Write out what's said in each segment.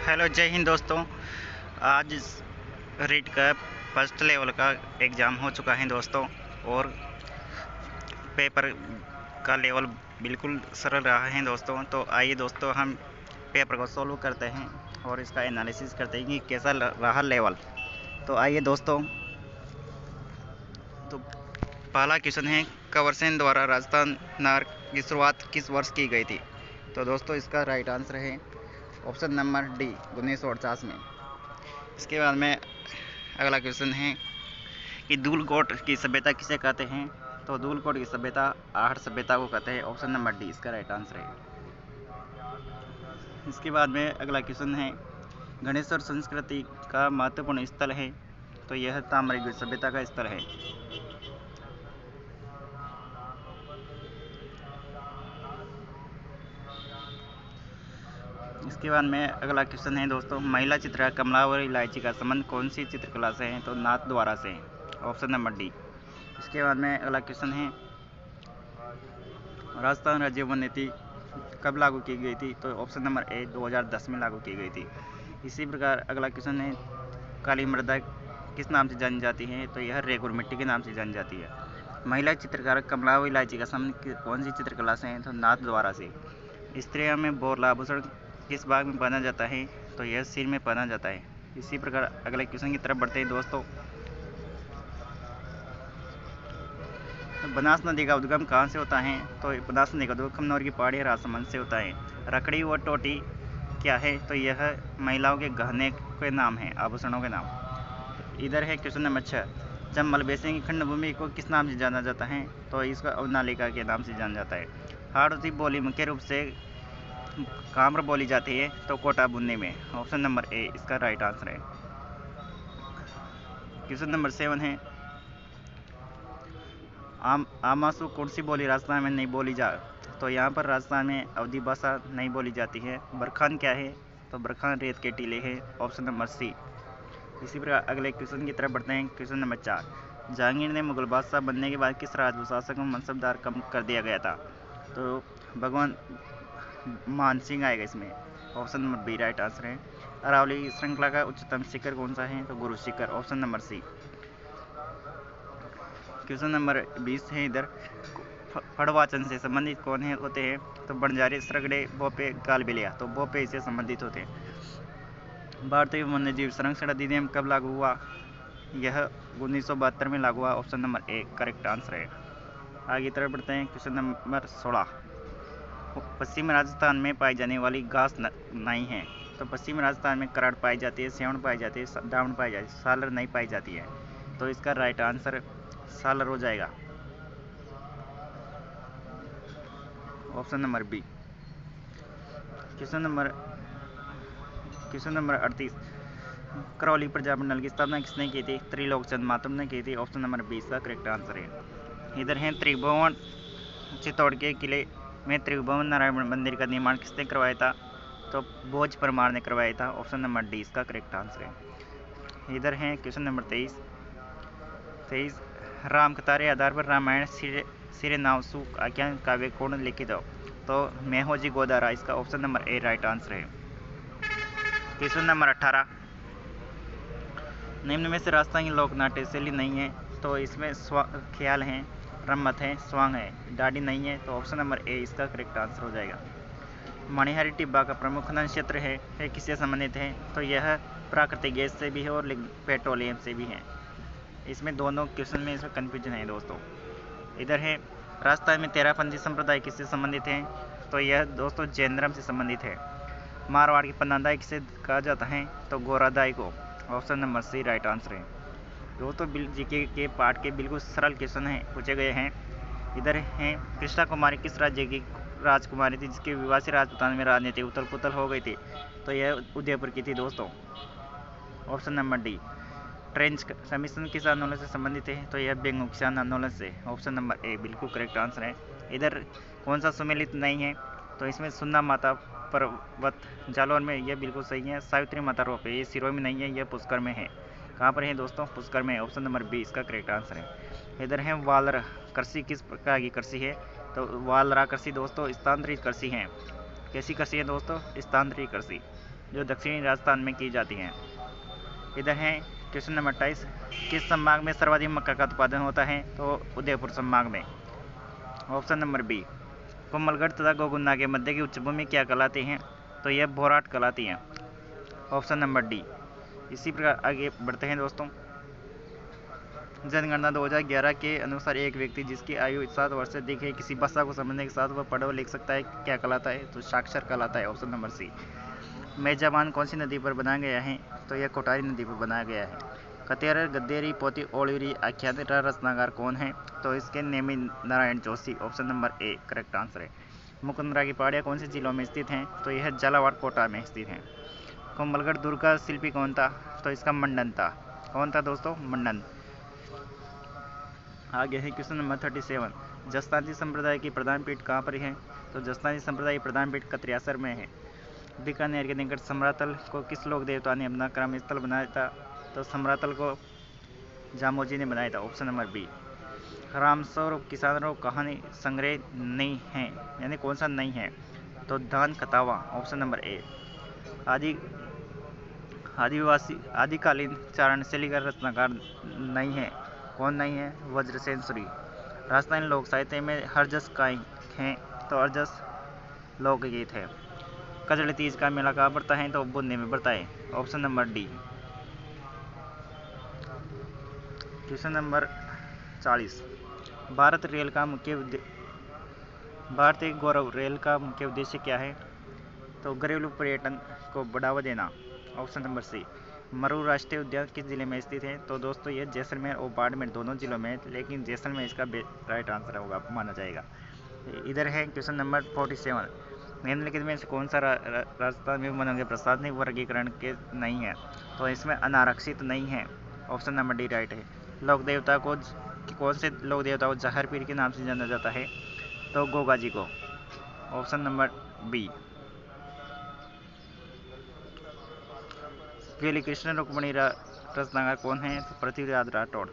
Hello, जय हिंद दोस्तों। आज रीट का फर्स्ट लेवल का एग्ज़ाम हो चुका है दोस्तों, और पेपर का लेवल बिल्कुल सरल रहा है दोस्तों। तो आइए दोस्तों, हम पेपर को सॉल्व करते हैं और इसका एनालिसिस करते हैं कि कैसा रहा लेवल। तो आइए दोस्तों, तो पहला क्वेश्चन है, कंवर द्वारा राजस्थान नार की शुरुआत किस वर्ष की गई थी? तो दोस्तों इसका राइट आंसर है ऑप्शन नंबर डी, 1948 में। इसके बाद में अगला क्वेश्चन है कि धूलकोट की सभ्यता किसे कहते हैं? तो धूलकोट की सभ्यता आहट सभ्यता को कहते हैं। ऑप्शन नंबर डी इसका राइट आंसर है। इसके बाद में अगला क्वेश्चन है, गणेश्वर संस्कृति का महत्वपूर्ण स्थल है? तो यह ताम्रयुग सभ्यता का स्थल है। इसके बाद में अगला क्वेश्चन है दोस्तों, महिला चित्रकार कमला और इलायची का संबंध कौन सी चित्रकला से है? तो नाथ द्वारा से है। Option number D. इसके बाद में अगला क्वेश्चन है, राजस्थान राज्य वन नीति कब लागू की गई थी? तो ऑप्शन नंबर ए, 2010 में लागू की गई थी। इसी प्रकार अगला क्वेश्चन है, काली मृदा किस नाम से जानी जाती है? तो यह रेगुर मिट्टी के नाम से जानी जाती है। महिला चित्रकार कमला व इलायची का संबंध कौन सी चित्रकला से है? तो नाथ द्वारा से। स्त्रियों में बोरला आभूषण किस भाग में पहना जाता है? तो यह सिर में पहना जाता है। इसी प्रकार अगले क्वेश्चन की तरफ बढ़ते हैं दोस्तों। बनास नदी का उद्गम कहाँ से होता है? तो बनास नदी का उद्गम खमनौर की पहाड़ी राजसमंद से होता है। रकड़ी व टोटी क्या है? तो यह महिलाओं के गहने के नाम है, आभूषणों के नाम। इधर है क्वेश्चन नंबर 6, जब मलबेसिया की खंडभूमि को किस नाम से जाना जाता है? तो इसको अवनालिका के नाम से जाना जाता है। हाड़ौती बोली मुख्य रूप से कहाँ पर बोली जाती है? तो कोटा बुन्नी में। ऑप्शन नंबर ए इसका राइट आंसर है। क्वेश्चन नंबर 7 है, आमासु कौन सी बोली राजस्थान में नहीं बोली जा? तो यहाँ पर राजस्थान में अवधी भाषा नहीं बोली जाती है। बरखान क्या है? तो बरखान रेत के टीले है। Option number C. इसी प्रकार अगले क्वेश्चन की तरफ बढ़ते हैं। क्वेश्चन नंबर 4, जहांगीर ने मुगल बादशाह बनने के बाद किस राजपूत शासक को मनसबदार कम कर दिया गया था? तो भगवान मान सिंह आएगा इसमें। Option number B right answer है। अरावली श्रृंखला का उच्चतम शिखर कौन सा है? तो Guru Shikhar. Option number C. Question number 20 है, इधर फड़वाचन से संबंधित कौन है होते हैं? तो बंजारे, सरगड़े, भोपे, गालबिलिया। तो भोपे इससे संबंधित होते हैं। भारतीय वन्यजीव संरक्षण अधिनियम कब लागू हुआ? यह 1972 में लागू हुआ। Option number A correct answer है। आगे तरफ बढ़ते हैं। क्वेश्चन नंबर 16, पश्चिमी राजस्थान में पाई जाने वाली घास नहीं है? तो पश्चिमी राजस्थान में कराड़ पाई जाती है, सेवण पाई जाती है, डाउन पाई जाती है, सालर नहीं पाई जाती है। तो इसका राइट आंसर सालर हो जाएगा। Option number B. Question number 38, Karauli प्रजामंडल की स्थापना किसने की थी? त्रिलोकचंद मातम ने की थी। ऑप्शन नंबर बी इसका करेक्ट आंसर है। इधर है त्रिभुवन, चित्तौड़ के किले में त्रिभुवन नारायण मंदिर का निर्माण किसने करवाया था? तो भोज परमार ने करवाया था। ऑप्शन नंबर डी इसका करेक्ट आंसर है। इधर है क्वेश्चन नंबर 23, राम कथारे आधार पर रामायण सिरेनावसु आख्यान काव्य कौन लिखित हो? तो मेहोजी गोदारा इसका ऑप्शन नंबर ए राइट आंसर है। क्वेश्चन नंबर 18, निम्न में से राजस्थान की लोक नाट्य शैली नहीं है? तो इसमें ख्याल है, रम्मत है, स्वांग है, डाडी नहीं है। तो ऑप्शन नंबर ए इसका करेक्ट आंसर हो जाएगा। मणिहारी टिब्बा का प्रमुख खनन क्षेत्र है, किससे संबंधित है? तो यह प्राकृतिक गैस से भी है और पेट्रोलियम से भी है। इसमें दोनों क्वेश्चन में इसमें कन्फ्यूजन है दोस्तों। इधर है, राजस्थान में तेरापंथी संप्रदाय किससे संबंधित है? तो यह दोस्तों जैन धर्म से संबंधित है। मारवाड़ की पन्नादाई किसे कहा जाता है? तो गोरादाई को। Option number C right answer है। दोस्तों जीके के पार्ट के बिल्कुल सरल क्वेश्चन है पूछे गए हैं। इधर हैं, कृष्णा कुमारी किस राज्य की राजकुमारी थी जिसके विवाह से राजपूताना में राजनीति उथल पुथल हो गई थी? तो यह उदयपुर की थी दोस्तों। Option number D. Trench commission किस आंदोलन से संबंधित है? तो यह बेंगू किसान आंदोलन से। ऑप्शन नंबर ए बिल्कुल करेक्ट आंसर है। इधर कौन सा सुमेलित नहीं है? तो इसमें सुन्ना माता पर्वत जालौर में, यह बिल्कुल सही है। सावित्री माता रोप ये सिरोही में नहीं है, यह पुष्कर में है। कहाँ पर है दोस्तों? पुष्कर में। ऑप्शन नंबर बी इसका करेक्ट आंसर है। इधर है, वालरा कृषि किस प्रकार की कृषि है? तो वालरा कृषि दोस्तों स्थानांतरित कृषि है। कैसी कृषि है दोस्तों? स्थानांतरित कृषि। जो दक्षिणी राजस्थान में की जाती हैं। इधर है क्वेश्चन नंबर 28, किस संभाग में सर्वाधिक मक्का का उत्पादन होता है? तो उदयपुर संभाग में। ऑप्शन नंबर बी, कोमलगढ़ तथा गोगुन्ना के मध्य की उच्चभूमि क्या कहलाती हैं? तो यह भोराट कहलाती हैं। Option number D. इसी प्रकार आगे बढ़ते हैं दोस्तों। जनगणना 2011 के अनुसार एक व्यक्ति जिसकी आयु 7 वर्ष से अधिक है किसी भाषा को समझने के साथ वह पढ़ और लिख सकता है, क्या कहलाता है? तो साक्षर कहलाता है। Option number C. मेजबान कौन सी नदी पर बनाया गया है? तो यह कोटारी नदी पर बनाया गया है। कतेर गद्देरी पोती ओलिरी आख्यान का रचनाकार कौन है? तो इसके Nemi Narayan Joshi. Option number A correct answer है। मुकुंदरा की पहाड़ियाँ कौन से जिलों में स्थित हैं? तो यह झालावाड़ कोटा में स्थित हैं। कोमलगढ़ दुर्ग का शिल्पी कौन था? तो इसका मंडन था। कौन था दोस्तों? मंडन। आगे है क्वेश्चन नंबर 37, जसतांती संप्रदाय की प्रधान पीठ कहाँ पर है? तो जसतांती संप्रदाय की प्रधान पीठ कत्रियासर में है। बीकानेर के निकट समरातल को किस लोक देवता ने अपना क्रम स्थल बनाया था? तो समरातल को जामोजी ने बनाया था। Option number B. रामस्वरूप किसानों कहानी संग्रह नहीं है, यानी कौन सा नहीं है? तो दान कतावा। ऑप्शन नंबर ए। आदिकालीन चारण शैली का रचनाकार नहीं है। कौन नहीं है? वज्रसेन सूरी। राजस्थानी लोक साहित्य में हरजस काय हैं? तो हरजस लोकगीत है। कजड़ी तीज का मेला कहाँ पड़ता है? तो बुंदी में पड़ता है। Option number D. Question number 40, भारतीय गौरव रेल का मुख्य उद्देश्य क्या है? तो घरेलू पर्यटन को बढ़ावा देना। Option number C. मरू राष्ट्रीय उद्यान किस जिले में स्थित है? तो दोस्तों यह जैसलमेर और बाड़मेर दोनों जिलों में है, लेकिन जैसलमेर इसका राइट आंसर होगा, माना जाएगा। इधर है क्वेश्चन नंबर 47, निम्नलिखित में से कौन सा राजस्थान में वनों के प्रशासनिक वर्गीकरण के नहीं है? तो इसमें अनारक्षित नहीं है। ऑप्शन नंबर डी राइट है। लोक देवता को कौन से लोक देवता को जहर पीर के नाम से जाना जाता है? तो गोगा जी को। Option number B. पहले कृष्ण रुक्मणी रचनाकार कौन है? तो पृथ्वीराज राठौड़।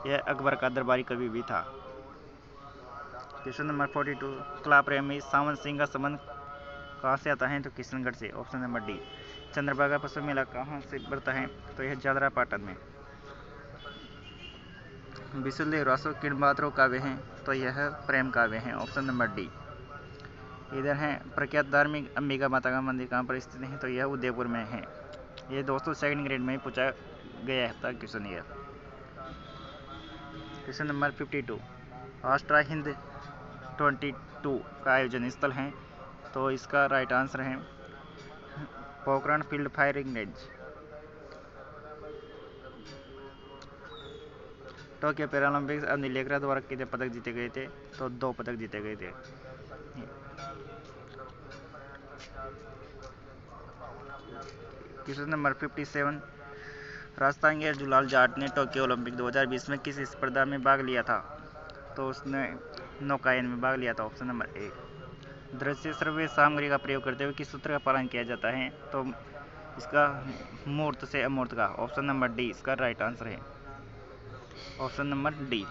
यह अकबर का दरबारी कवि भी था। क्वेश्चन नंबर 42, कला प्रेमी सावन सिंह का संबंध कहाँ से आता है? तो किशनगढ़ से। Option number D. चंद्रभागा पशु मेला कहाँ से बढ़ता है? तो यह जादरा पाटन में। विशुलदेव रासो किन बात्रों काव्य हैं? तो यह प्रेम काव्य हैं। Option number D. इधर है प्रख्यात धार्मिक अंबिका माता का मंदिर कहाँ पर स्थित है? तो यह उदयपुर में है। ये दोस्तों सेकंड ग्रेड में ही पूछा गया था क्वेश्चन ये। क्वेश्चन नंबर 52, ऑस्ट्रा हिंद 22 का आयोजन स्थल है? तो इसका राइट आंसर है Pokhran field firing range. Tokyo Paralympics Avani Lekhara द्वारा कितने पदक जीते गए थे? तो 2 पदक जीते गए थे। क्वेश्चन नंबर 57, राजस्थान के जुलाल जाट ने टोक्यो ओलंपिक 2020 में किस स्पर्धा में भाग लिया था? तो उसने नौकायन में भाग लिया था। ऑप्शन नंबर ए। दृश्य श्रव्य सामग्री का प्रयोग करते हुए किस सूत्र का पालन किया जाता है? तो इसका मूर्त से अमूर्त का। ऑप्शन नंबर डी इसका राइट आंसर है। Option number D.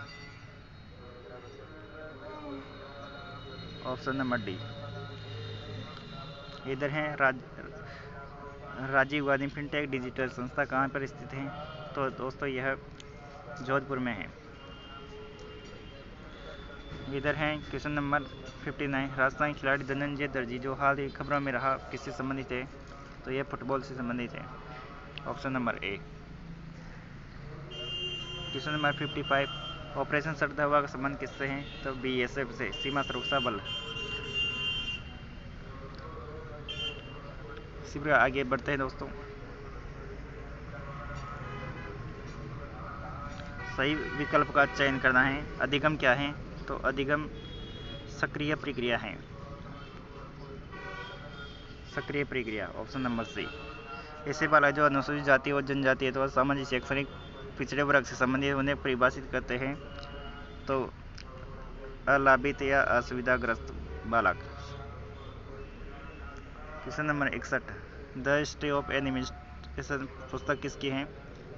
Option number D. इधर है राजीव गांधी फिनटेक डिजिटल संस्था कहाँ पर स्थित है? तो दोस्तों यह जोधपुर में है। इधर है क्वेश्चन नंबर 59, राजस्थान खिलाड़ी धनंजय दर्जी जो हाल ही खबरों में रहा किससे संबंधित है? तो यह फुटबॉल से संबंधित है। Option number A. Question number 55, operation सरदवा का संबंध किससे है? तो बीएसएफ से, सीमा सुरक्षा बल। इसी प्रकार आगे बढ़ते हैं दोस्तों। सही विकल्प का चयन करना है। अधिगम क्या है? तो अधिगम सक्रिय प्रक्रिया है। सक्रिय प्रक्रिया। Option number C. ऐसे बालक जो अनुसूचित जाति और जनजाति अथवा सामाजिक शैक्षणिक पिछड़े वर्ग से संबंधित उन्हें परिभाषित करते हैं। तो अलाभित या असुविधाग्रस्त बालक। Question number 61, the history of animation पुस्तक किसकी है?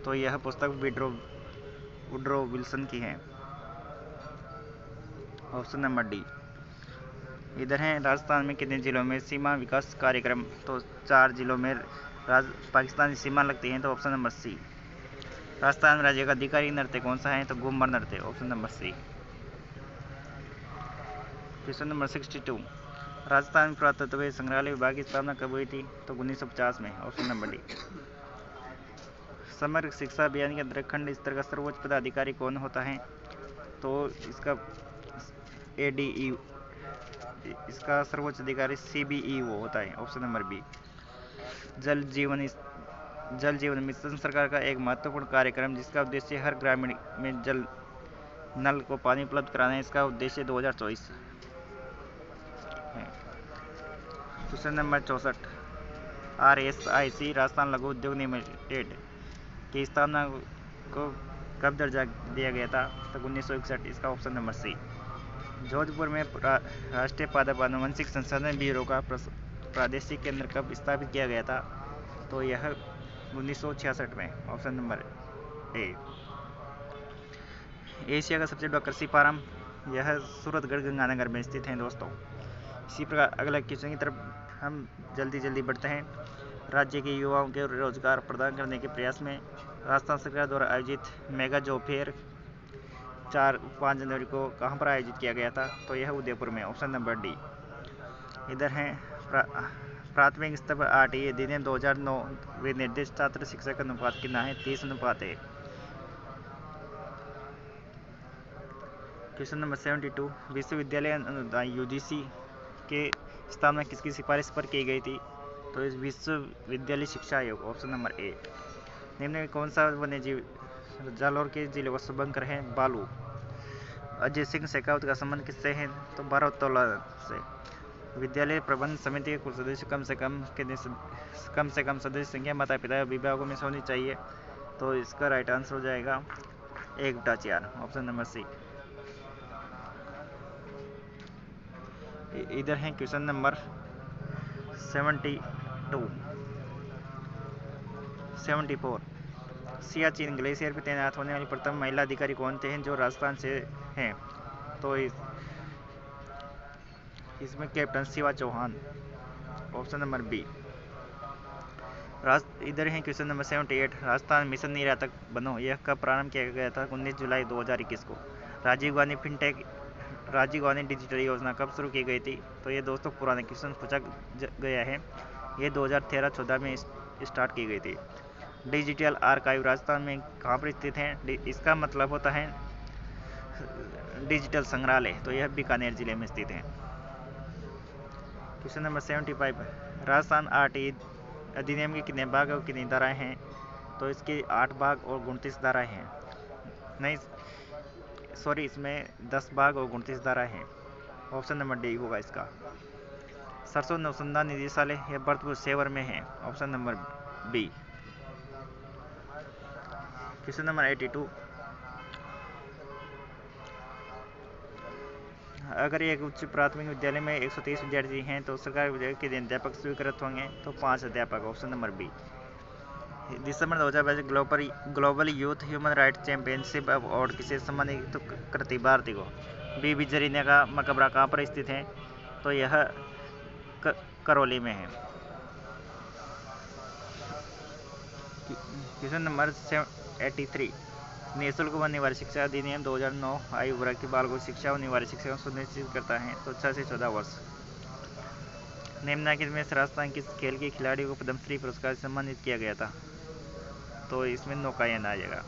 तो यह पुस्तक वुड्रो विल्सन की है। Option number D. इधर हैं राजस्थान में कितने जिलों में सीमा विकास कार्यक्रम, तो 4 जिलों में पाकिस्तान की सीमा लगती है, तो ऑप्शन नंबर सी। राजस्थान राज्य का अधिकारी नृत्य कौन सा है, तो घूमर नृत्य, option number C. Question number 62, Rajasthan पुरातत्व संग्रहालय विभाग की स्थापना कब हुई थी, तो 1950 में, ऑप्शन नंबर डी। समग्र शिक्षा अभियान के अंतर्गत खंड स्तर का सर्वोच्च पदाधिकारी कौन होता है, तो इसका ADE, इसका सर्वोच्च अधिकारी CBEO होता है, ऑप्शन नंबर बी। जल जीवन मिशन सरकार का एक महत्वपूर्ण कार्यक्रम जिसका उद्देश्य हर ग्रामीण में जल नल को पानी उपलब्ध कराना है, इसका उद्देश्य 2024 है। क्वेश्चन नंबर 64, RSIC राजस्थान लघु उद्योग लिमिटेड की स्थापना को कब दर्जा दिया गया था, तो 1961, इसका ऑप्शन नंबर सी। जोधपुर में राष्ट्रीय पादप आनुवंशिक संसाधन ब्यूरो का प्रादेशिक केंद्र कब स्थापित किया गया था, तो यह 1966 में, ऑप्शन नंबर ए। एशिया का सबसे बड़ा कृषि फार्म, यह सूरतगढ़ गंगानगर में स्थित है दोस्तों। इसी प्रकार अगला क्वेश्चन की तरफ हम जल्दी बढ़ते हैं। राज्य के युवाओं के रोजगार प्रदान करने के प्रयास में राजस्थान सरकार द्वारा आयोजित मेगा जॉब फेयर 4-5 जनवरी को कहाँ पर आयोजित किया गया था, तो यह उदयपुर में, ऑप्शन नंबर डी। इधर हैं प्राथमिक स्तर पर RTE अधिनियम 2009 वे निर्देश छात्र शिक्षक अनुपात कितना है, 30 अनुपात है। क्वेश्चन नंबर 72, विश्वविद्यालय अनुदान UGC के स्थापना किसकी सिफारिश पर की गई थी, तो इस विश्वविद्यालय शिक्षा आयोग, ऑप्शन नंबर ए। निम्न में कौन सा वन्यजीव जालौर के जिले का शुभंकर है, बालू। अजय सिंह शेखावत का संबंध किससे है, तो बारोतौला से। विद्यालय प्रबंध समिति के कुल सदस्य कम से कम सदस्य संख्या माता पिता अभिभावकों में होनी चाहिए, तो इसका राइट आंसर हो जाएगा 1/4, ऑप्शन नंबर सी। इधर है क्वेश्चन नंबर 74, सियाचिन ग्लेशियर पर तैनात होने वाली प्रथम महिला अधिकारी कौन थे हैं जो राजस्थान से हैं, तो इसमें captain Shiva Chauhan, option number B. इधर है क्वेश्चन नंबर 78, राजस्थान मिशन निरातक बनो, यह कब प्रारंभ किया गया था, 19 जुलाई 2021 को। राजीव गांधी डिजिटल योजना कब शुरू की गई थी, तो ये दोस्तों पुराने क्वेश्चन पूछा गया है, ये 2013-14 में स्टार्ट की गई थी। डिजिटल आर्काइव राजस्थान में कहाँ पर स्थित है, इसका मतलब होता है डिजिटल संग्रहालय, तो यह बीकानेर जिले में स्थित है। क्वेश्चन नंबर 75, राजस्थान RTE अधिनियम के कितने भाग और कितनी धाराएं हैं, तो इसके 8 भाग और 29 धाराएं हैं। नहीं सॉरी, इसमें 10 भाग और 29 धाराएं हैं, ऑप्शन नंबर डी होगा इसका। सरसों अनुसंधान निदेशालय यह भरतपुर सेवर में है, option number B. Question number 82, अगर एक उच्च प्राथमिक विद्यालय में 130 विद्यार्थी हैं तो सरकारी विद्यालय के दिन अध्यापक स्वीकृत होंगे, तो 5 अध्यापक, ऑप्शन नंबर बी। दिसंबर 2022 global youth human rights championship award किसे सम्मानित करती भारती को। बीबी जरीना का मकबरा कहाँ पर स्थित है, तो यह करौली में है। क्वेश्चन नंबर 83, निःशुल्क व अनिवार्य शिक्षा अधिनियम 2009 आयु वर्ग के बालकों शिक्षा और अनिवार्य शिक्षा को सुनिश्चित करता है, तो 6 से 14 वर्ष। निम्नलिखित में राजस्थान किस खेल के खिलाड़ियों को पद्मश्री पुरस्कार से सम्मानित किया गया था, तो इसमें नौकायन आ जाएगा।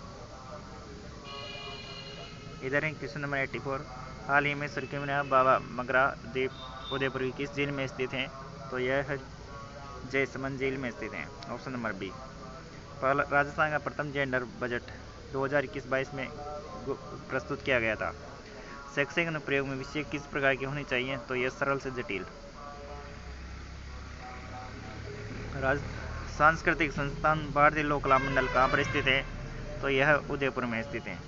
इधर है क्वेश्चन नंबर 84, हाल ही में सुर्खियों में बाबा मगरा द्वीप उदयपुर की किस झील में स्थित है, तो यह जयसमंद झील में स्थित है, ऑप्शन नंबर बी। राजस्थान का प्रथम जेंडर बजट 2021-22 में प्रस्तुत किया गया था। शैक्षिक अनुप्रयोग में विषय किस प्रकार की होनी चाहिए, तो यह सरल से जटिल। सांस्कृतिक संस्थान भारतीय लोक कला मंडल कहाँ पर स्थित है, तो यह उदयपुर में स्थित है,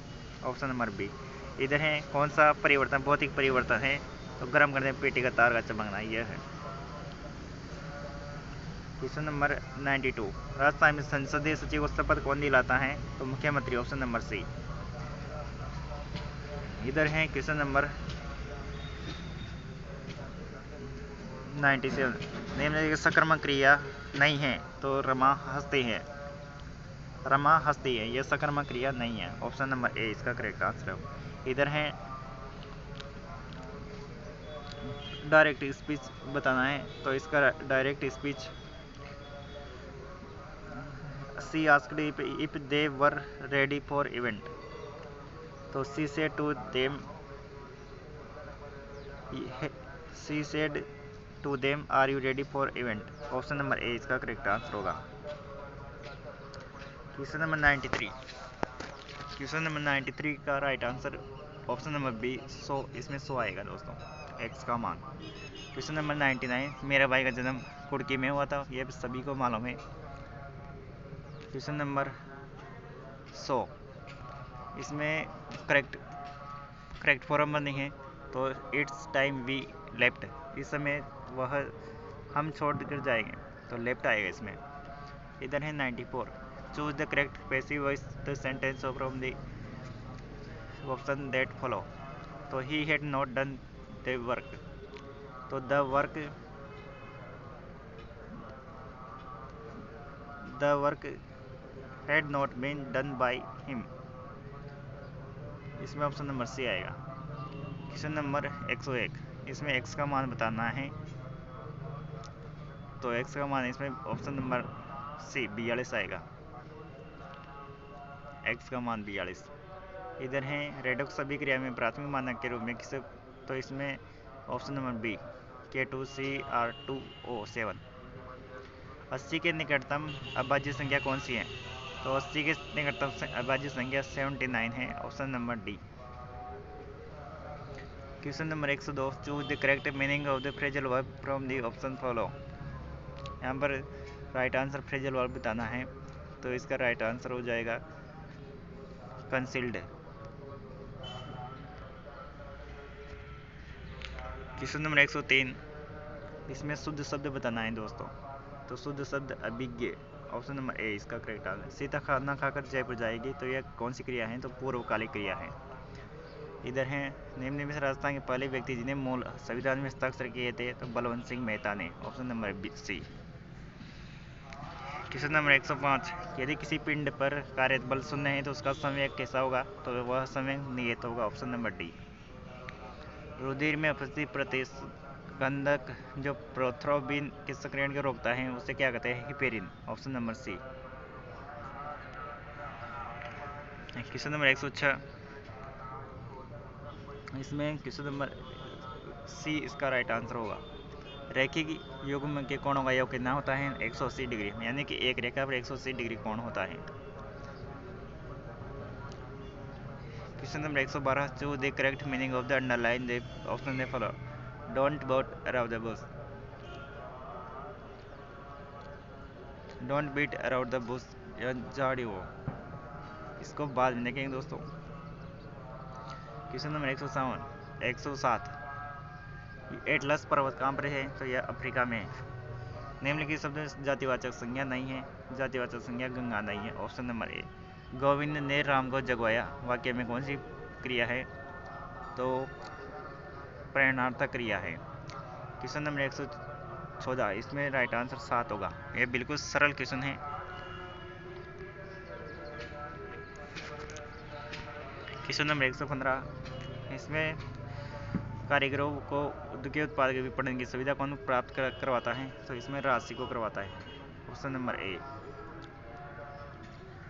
ऑप्शन नंबर बी। इधर है कौन सा परिवर्तन भौतिक परिवर्तन है, तो गर्म करने पेटी का तार का चमकना, यह है। क्वेश्चन नंबर 92, राजस्थान में संसदीय सचिव को शपथ कौन दिलाता है, तो मुख्यमंत्री, ऑप्शन नंबर सी। इधर है क्वेश्चन नंबर 97 निम्नलिखित सकर्मक क्रिया नहीं है तो रमा हंसती है। रमा हंसती है, यह सकर्मक क्रिया नहीं है। ऑप्शन नंबर ए इसका करेक्ट आंसर है। इधर है डायरेक्ट स्पीच बताना है, तो इसका direct speech she asked if they were ready for event, तो she said to them are you ready for event. Option number A इसका करेक्ट आंसर होगा। क्वेश्चन नंबर 93, क्वेश्चन नंबर 93 का right answer option number B 100, इसमें 100 आएगा दोस्तों, x का मान। Question number 99, मेरा भाई का जन्म कुड़की में हुआ था, यह सभी को मालूम है। क्वेश्चन नंबर 100, इसमें करेक्ट फॉर्म नहीं है, तो इट्स टाइम वी लेफ्ट, इस समय वह हम छोड़ कर जाएंगे, तो लेफ्ट आएगा इसमें। इधर है 94, choose the correct passive voice the sentence from the option that follow, तो he had not done the work, तो the work had not been done by him, इसमें ऑप्शन नंबर सी आएगा। क्वेश्चन नंबर 101, इसमें x का मान बताना है, तो x का मान इसमें ऑप्शन नंबर सी 42 आएगा, x का मान 42। इधर है रेडॉक्स अभिक्रिया में प्राथमिक मानक के रूप में किसे, तो इसमें ऑप्शन नंबर बी K2CR2O7। 80 के निकटतम अभाज्य संख्या कौन सी है, तो 80 के निकटतम अभाज्य संख्या 79 है, option number D. Question number 102, choose the correct meaning of the phrasal verb from the option follow, यहाँ पर राइट आंसर फ्रेजल वर्ब बताना है, तो इसका राइट आंसर हो जाएगा कंसील्ड। क्वेश्चन नंबर 103, इसमें शुद्ध शब्द बताना है दोस्तों, तो शुद्ध शब्द अभिज्ञ, ऑप्शन नंबर ए इसका करेक्ट आंसर। सीता खाना खाकर जयपुर जाएगी, तो यह कौन सी क्रिया है, तो पूर्वकालिक क्रिया है। इधर है निम्न में से राजस्थान के पहले व्यक्ति जिन्हें मूल संविधान में हस्ताक्षर किए थे, तो बलवंत सिंह मेहता ने, option number C. Question number 105, यदि किसी पिंड पर कार्यरत बल शून्य है तो उसका संवेग कैसा होगा, तो वह संवेग नियत होगा, ऑप्शन नंबर डी। रुधिर में उपस्थित प्रतिस्पंदक जो प्रोथ्रोम्बिन के सक्रियण को रोकता है उसे क्या कहते हैं, heparin, option number C. Question number 106, इसमें क्वेश्चन नंबर सी इसका राइट आंसर होगा। रैखिक युग्म के कोणों का योग कितना होता है, 180 डिग्री, यानी कि एक रेखा पर 180 डिग्री कोण होता है। Question number 112, choose the correct meaning of the underline the option they follow, don't boat around the bush, don't beat around the bush या झाड़ी हो, इसको बाद में देखेंगे दोस्तों। क्वेश्चन नंबर 107, एटलस पर्वत कहाँ पर है, तो यह अफ्रीका में है। निम्नलिखित शब्द जातिवाचक संज्ञा नहीं है, जातिवाचक संज्ञा गंगा नहीं है, ऑप्शन नंबर ए। गोविंद ने राम को जगवाया, वाक्य में कौन सी क्रिया है, तो प्रेरणार्थक क्रिया है। क्वेश्चन नंबर 114, इसमें राइट आंसर 7 होगा, यह बिल्कुल सरल क्वेश्चन है। क्वेश्चन नंबर 115, इसमें कारीगरों को उद्योग उत्पाद के विपणन की सुविधा कौन प्राप्त करवाता है, तो इसमें राशि को करवाता है, ऑप्शन नंबर ए।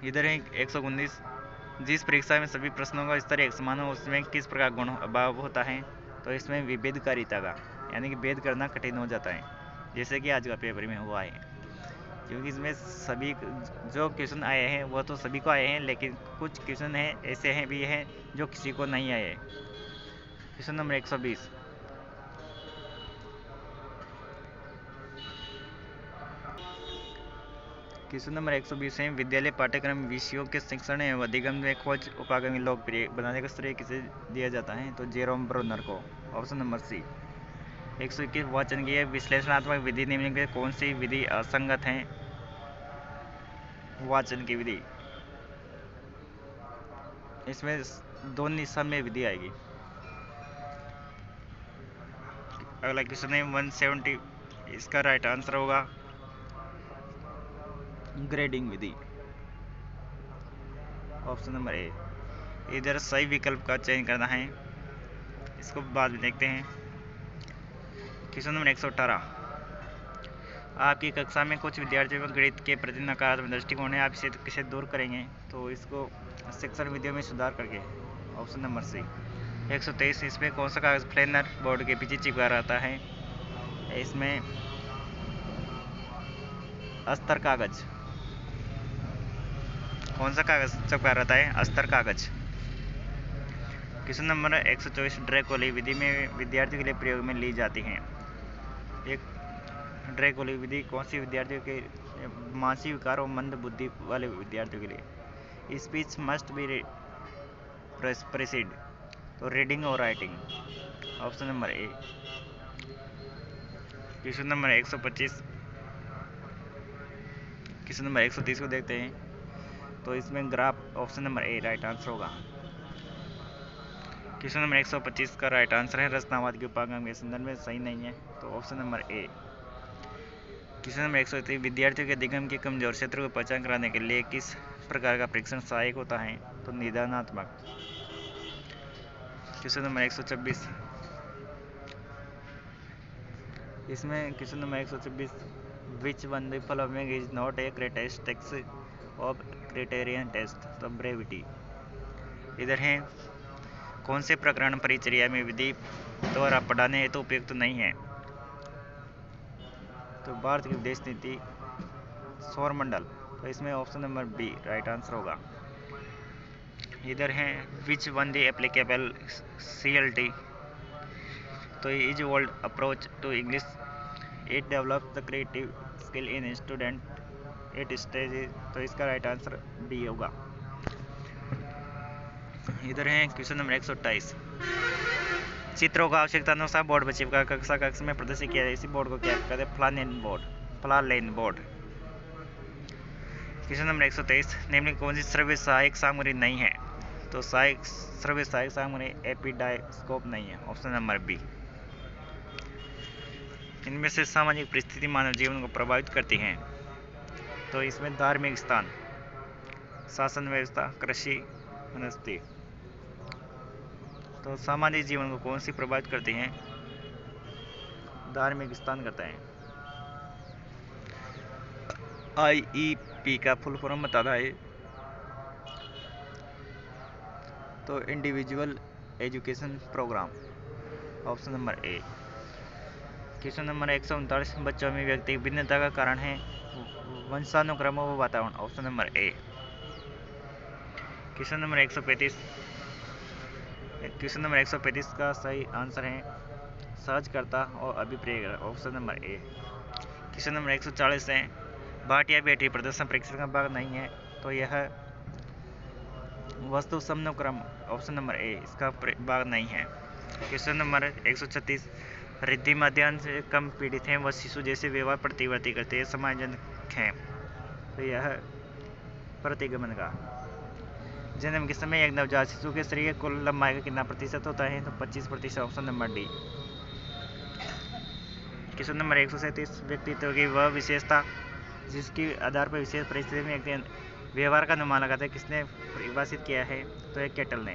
इधर है 119, जिस परीक्षा में सभी प्रश्नों का स्तर एक समान हो उसमें किस प्रकार गुण अभाव होता है, तो इसमें विभेदकारिता का, यानी कि भेद करना कठिन हो जाता है, जैसे कि आज का पेपर में हुआ है। क्योंकि इसमें सभी जो क्वेश्चन आए हैं वह तो सभी को आए हैं, लेकिन कुछ क्वेश्चन हैं ऐसे हैं भी हैं जो किसी को नहीं आए। क्वेश्चन नंबर 120, क्वेश्चन नंबर 120 है, विद्यालय पाठ्यक्रम विषयों के शिक्षण एवं अधिगम में खोज उपागम लोकप्रिय बनाने का श्रेय किसे दिया जाता है, तो जेरोम ब्रोनर को, ऑप्शन नंबर सी। 121, वाचन की विश्लेषणात्मक विधि निम्न में कौन सी विधि असंगत है, वाचन की विधि, इसमें दो निसमय विधि आएगी। अगला क्वेश्चन है 174, इसका राइट आंसर होगा ग्रेडिंग विधि, ऑप्शन नंबर ए। इधर सही विकल्प का चयन करना है, इसको बाद में देखते हैं। क्वेश्चन नंबर 118, आपकी कक्षा में कुछ विद्यार्थियों को गणित के प्रति नकारात्मक दृष्टिकोण है, आप इसे कैसे दूर करेंगे? तो इसको शिक्षण विधियों में सुधार करके, ऑप्शन नंबर सी। 123, इसमें कौन सा कागज प्लेनर बोर्ड के पीछे चिपका रहता है? इसमें अस्तर कागज। कौन सा कागज चिपका रहता है? अस्तर कागज। क्वेश्चन नंबर 124, ड्रैकोली विधि में विद्यार्थियों के लिए प्रयोग में ली जाती है। एक ड्रैकोली विधि कौन सी विद्यार्थियों के मानसिक विकार और मंद बुद्धि वाले विद्यार्थियों के लिए? स्पीच मस्ट बी प्रेसिड, तो रीडिंग और writing, option number A. Question number 125, question number 130 को देखते हैं, तो इसमें ग्राफ, ऑप्शन नंबर ए राइट आंसर होगा। क्वेश्चन नंबर 125 का राइट आंसर है रचनावाद के उपागम के संदर्भ में सही नहीं है, तो option number A. Question number 130, विद्यार्थियों के दिगम के कमजोर क्षेत्र को पहचान कराने के लिए किस प्रकार का परीक्षण सहायक होता है? तो निदानात्मक। क्वेश्चन नंबर 126, इसमें question number 126, which one the following is not a characteristics of criterion test, तो ब्रेविटी। इधर है कौन से प्रकरण परिचर्या में विधि द्वारा पढ़ाने हेतु उपयुक्त तो नहीं है? तो भारत की विदेश नीति, सौरमंडल, तो इसमें option number B right answer होगा। इधर है which one the applicable CLT, तो is world approach to English, it develops the creative skill in student at stage, तो इसका राइट आंसर डी होगा। इधर है क्वेश्चन नंबर 128, चित्रों का आवश्यकता अनुसार बोर्ड पर चिपका कक्षा कक्ष में प्रदर्शित किया जाए, इसी बोर्ड को क्या कहते हैं? फ्लालेन बोर्ड। क्वेश्चन नंबर 123, निम्न कौन सी श्रव्य सहायक सामग्री नहीं है? तो श्रव्य सहायक सामग्री एपिडाइस्कोप नहीं है, ऑप्शन नंबर बी। इनमें से सामाजिक परिस्थिति मानव जीवन को प्रभावित करती हैं, तो इसमें धार्मिक स्थान, शासन व्यवस्था, कृषि, वनस्पति, तो सामाजिक जीवन को कौन सी प्रभावित करती हैं? धार्मिक स्थान करता है। IEP का फुल फॉर्म बताना है, तो individual education programme, option number A. Question number 139, बच्चों में व्यक्तिगत भिन्नता का कारण है वंशानुक्रम व वातावरण, option number A. Question number 135 का सही आंसर है सहजकर्ता और अभिप्रेरण, option number A. Question number 140 है भाटिया बेटी प्रदर्शन परीक्षण का भाग नहीं है, तो यह वस्तु समनुक्रम, ऑप्शन नंबर ए, इसका भाग नहीं है। क्वेश्चन नंबर 136, रिद्धि माध्यान्ह से कम पीड़ित हैं, वह शिशु जैसे व्यवहार प्रतिवर्ती करते हैं, समाजजनक हैं, तो यह प्रतिगमन का। जन्म के समय एक नवजात शिशु के शरीर कुल लंबाई का कितना प्रतिशत होता है? तो 25%, option number D. Question number 137, व्यक्तित्व की वह विशेषता जिसके आधार पर विशेष परिस्थिति में एक व्यवहार का अनुमान लगाता है, किसने परिभाषित किया है? तो एक केटल ने।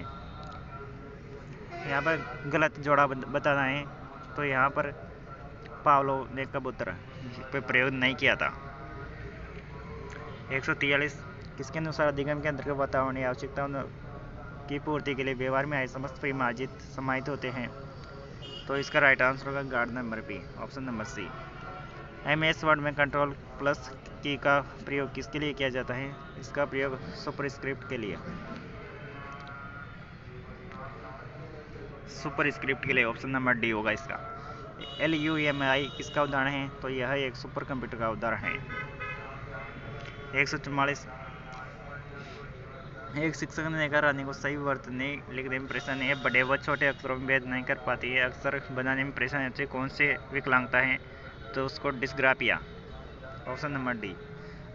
यहाँ पर गलत जोड़ा बताना है, तो यहाँ पर पावलोव ने कबूतर पर प्रयोग नहीं किया था। 143, किसके अनुसार अधिगम के अंतर्गत वातावरणीय आवश्यकताओं की पूर्ति के लिए व्यवहार में आए समस्त परिमार्जित समाहित होते हैं? तो इसका राइट आंसर होगा guard number B, option number C. MS word में कंट्रोल प्लस की का प्रयोग किसके लिए किया जाता है? इसका प्रयोग सुपरस्क्रिप्ट के लिए, सुपरस्क्रिप्ट के लिए, ऑप्शन नंबर डी होगा इसका। LUMI किसका उदाहरण है? तो यह एक सुपर कंप्यूटर का उदाहरण है। 144, एक शिक्षक ने कहा रानी को सही वर्तनी लिखने में परेशानी है, बड़े व छोटे अक्षरों में भेद नहीं कर पाती है, अक्षर बनाने में परेशानी होती है, कौन से विकलांगता है? तो उसको dysgraphia, option number D.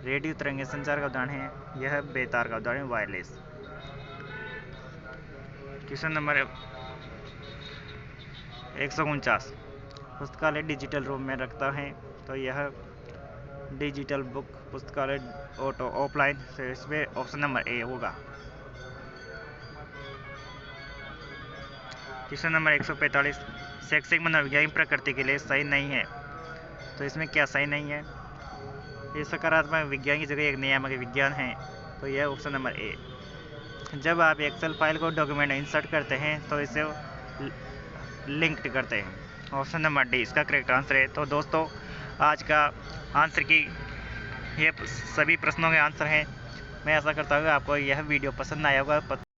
Radio तरंगे संचार का उदाहरण है, यह बेतार का उदाहरण है, वायरलेस। क्वेश्चन नंबर 149, पुस्तकालय डिजिटल रूप में रखता है, तो यह डिजिटल बुक पुस्तकालय ऑटो ऑफलाइन, तो इसमें ऑप्शन नंबर ए होगा। क्वेश्चन नंबर 145, शैक्षिक मनोविज्ञान प्रकृति के लिए सही नहीं है, तो इसमें क्या सही नहीं है? ये सकारात्मक विज्ञान की जगह एक नियामक विज्ञान है, तो यह ऑप्शन नंबर ए। जब आप एक्सेल फाइल को डॉक्यूमेंट इंसर्ट करते हैं तो इसे लिंक्ड करते हैं, ऑप्शन नंबर डी इसका करेक्ट आंसर है। तो दोस्तों, आज का आंसर की ये सभी प्रश्नों के आंसर हैं। मैं आशा करता हूँ आपको यह वीडियो पसंद आया होगा।